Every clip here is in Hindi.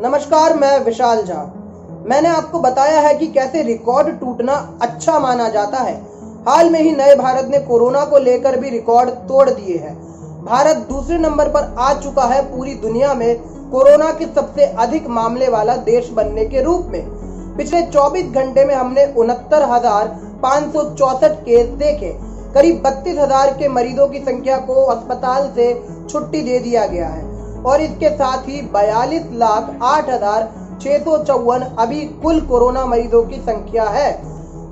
नमस्कार, मैं विशाल झा। मैंने आपको बताया है कि कैसे रिकॉर्ड टूटना अच्छा माना जाता है। हाल में ही नए भारत ने कोरोना को लेकर भी रिकॉर्ड तोड़ दिए हैं। भारत दूसरे नंबर पर आ चुका है पूरी दुनिया में कोरोना के सबसे अधिक मामले वाला देश बनने के रूप में। पिछले 24 घंटे में हमने 69,564 केस देखे। करीब 32,000 के मरीजों की संख्या को अस्पताल से छुट्टी दे दिया गया है और इसके साथ ही 42,08,654 अभी कुल कोरोना मरीजों की संख्या है।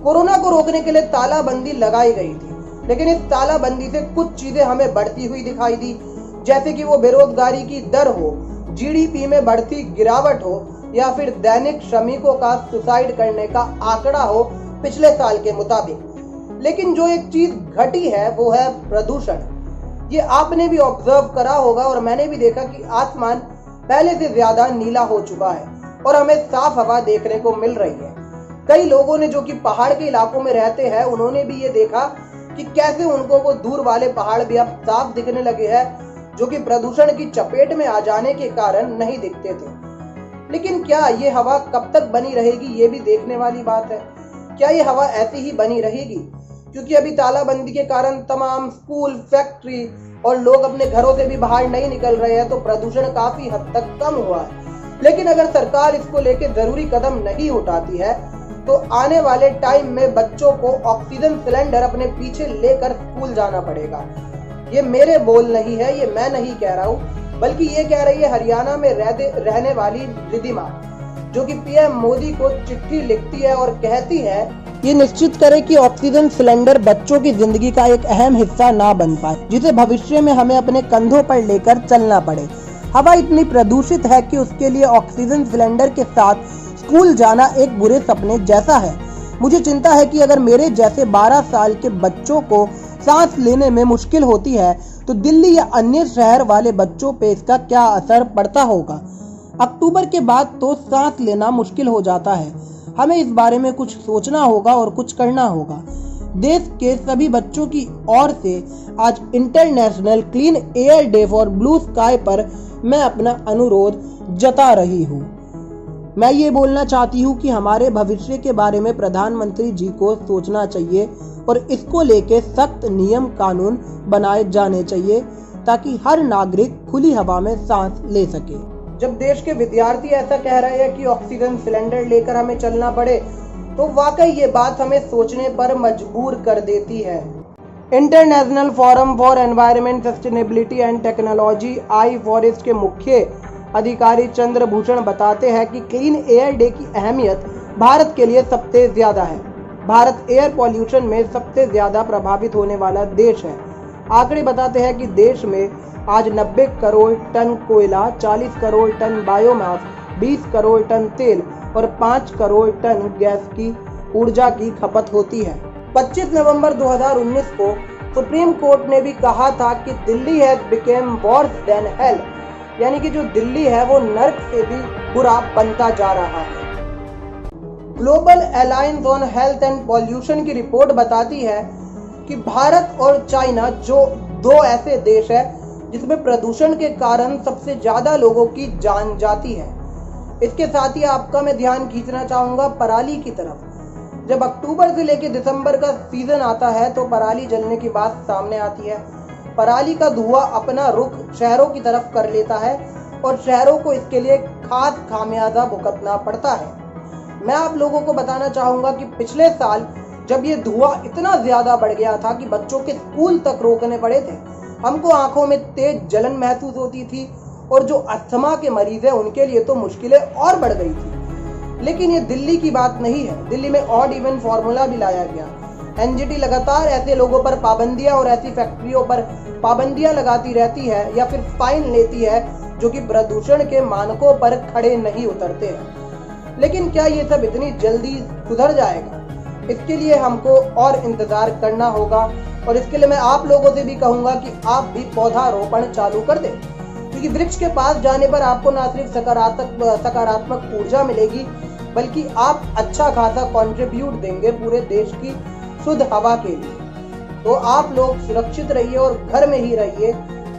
कोरोना को रोकने के लिए तालाबंदी लगाई गई थी, लेकिन इस तालाबंदी से कुछ चीजें हमें बढ़ती हुई दिखाई दी, जैसे कि वो बेरोजगारी की दर हो, जीडीपी में बढ़ती गिरावट हो या फिर दैनिक श्रमिकों का सुसाइड करने का आंकड़ा हो पिछले साल के मुताबिक। लेकिन जो एक चीज घटी है वो है प्रदूषण। ये आपने भी ऑब्जर्व करा होगा और मैंने भी देखा कि आसमान पहले से ज्यादा नीला हो चुका है और हमें साफ हवा देखने को मिल रही है। कई लोगों ने जो कि पहाड़ के इलाकों में रहते हैं, उन्होंने भी ये देखा कि कैसे उनको वो दूर वाले पहाड़ भी अब साफ दिखने लगे हैं, जो कि प्रदूषण की चपेट में आ जाने के कारण नहीं दिखते थे। लेकिन क्या ये हवा कब तक बनी रहेगी, ये भी देखने वाली बात है। क्या ये हवा ऐसी ही बनी रहेगी? क्योंकि अभी तालाबंदी के कारण तमाम स्कूल, फैक्ट्री और लोग अपने घरों से भी बाहर नहीं निकल रहे हैं, तो प्रदूषण काफी हद तक कम हुआ है। लेकिन अगर सरकार इसको लेकर जरूरी कदम नहीं उठाती है तो आने वाले टाइम में बच्चों को ऑक्सीजन सिलेंडर अपने पीछे लेकर स्कूल जाना पड़ेगा। ये मेरे बोल नहीं है, ये मैं नहीं कह रहा हूँ, बल्कि ये कह रही है हरियाणा में रहने वाली रिद्धिमा, जो कि पीएम मोदी को चिट्ठी लिखती है और कहती है ये निश्चित करे कि ऑक्सीजन सिलेंडर बच्चों की जिंदगी का एक अहम हिस्सा ना बन पाए, जिसे भविष्य में हमें अपने कंधों पर लेकर चलना पड़े। हवा इतनी प्रदूषित है कि उसके लिए ऑक्सीजन सिलेंडर के साथ स्कूल जाना एक बुरे सपने जैसा है। मुझे चिंता है कि अगर मेरे जैसे 12 साल के बच्चों को सांस लेने में मुश्किल होती है तो दिल्ली या अन्य शहर वाले बच्चों पे इसका क्या असर पड़ता होगा। अक्टूबर के बाद तो सांस लेना मुश्किल हो जाता है। हमें इस बारे में कुछ सोचना होगा और कुछ करना होगा। देश के सभी बच्चों की ओर से आज international clean air day for blue sky पर मैं अपना अनुरोध जता रही हूँ। मैं ये बोलना चाहती हूँ कि हमारे भविष्य के बारे में प्रधानमंत्री जी को सोचना चाहिए और इसको लेके सख्त नियम कानून बनाए जाने चाहिए ताकि हर नागरिक खुली हवा में सांस ले सके। जब देश के विद्यार्थी ऐसा कह रहे हैं कि ऑक्सीजन सिलेंडर लेकर हमें चलना पड़े, तो वाकई ये बात हमें सोचने पर मजबूर कर देती है। International forum for environment sustainability and technology i4est के मुख्य अधिकारी चंद्रभूषण बताते हैं कि क्लीन एयर डे की अहमियत भारत के लिए सबसे ज्यादा है। भारत एयर पॉल्यूशन में सबसे ज्यादा प्रभावित होने वाला देश है। आंकड़े बताते हैं कि देश में आज 90 करोड़ टन कोयला, 40 crore tonne biomass, 20 crore tonne तेल और 5 करोड़ टन गैस की ऊर्जा की खपत होती है। 25 नवंबर 2019 को सुप्रीम कोर्ट ने भी कहा था कि Delhi has became worse than hello, यानी कि जो दिल्ली है वो नर्क से भी बुरा बनता जा रहा है। Global alliance on health and pollution की रिपोर्ट बताती है कि भारत और चाइना जो दो ऐसे देश है जिसमें प्रदूषण के कारण सबसे ज्यादा लोगों की जान जाती है। इसके साथ ही आपका मैं ध्यान खींचना चाहूंगा पराली की तरफ। जब अक्टूबर से लेकर दिसंबर का सीजन आता है तो पराली जलने की बात सामने आती है। पराली का धुआं अपना रुख शहरों की तरफ कर लेता है और शहरों को इसके लिए खास खामियाजा भुगतना पड़ता है। मैं आप लोगों को बताना चाहूंगा कि पिछले साल जब ये धुआं इतना ज्यादा बढ़ गया था कि बच्चों के स्कूल तक रोकने पड़े थे, हमको आंखों में तेज जलन महसूस होती थी और जो अस्थमा के मरीज हैं उनके लिए तो मुश्किलें और बढ़ गई थी। लेकिन ये दिल्ली की बात नहीं है। दिल्ली में ऑड इवन फॉर्मूला भी लाया गया। एनजीटी लगातार ऐसे लोगों पर पाबंदियां और ऐसी फैक्ट्रियों पर पाबंदियां लगाती रहती है या फिर फाइन लेती है जो कि प्रदूषण के मानकों पर खड़े नहीं उतरते हैं। लेकिन क्या ये सब इतनी जल्दी सुधर जाएगा? इसके लिए हमको और इंतजार करना होगा और इसके लिए मैं आप लोगों से भी कहूंगा कि आप भी पौधारोपण चालू कर दें, क्योंकि वृक्ष के पास जाने पर आपको न सिर्फ सकारात्मक ऊर्जा मिलेगी, बल्कि आप अच्छा खासा कंट्रीब्यूट देंगे पूरे देश की शुद्ध हवा के लिए। तो आप लोग सुरक्षित रहिए और घर में ही रहिए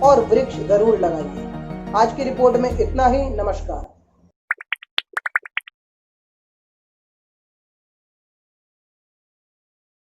और वृक्ष जरूर लगाइए। आज की रिपोर्ट में इतना ही। नमस्कार।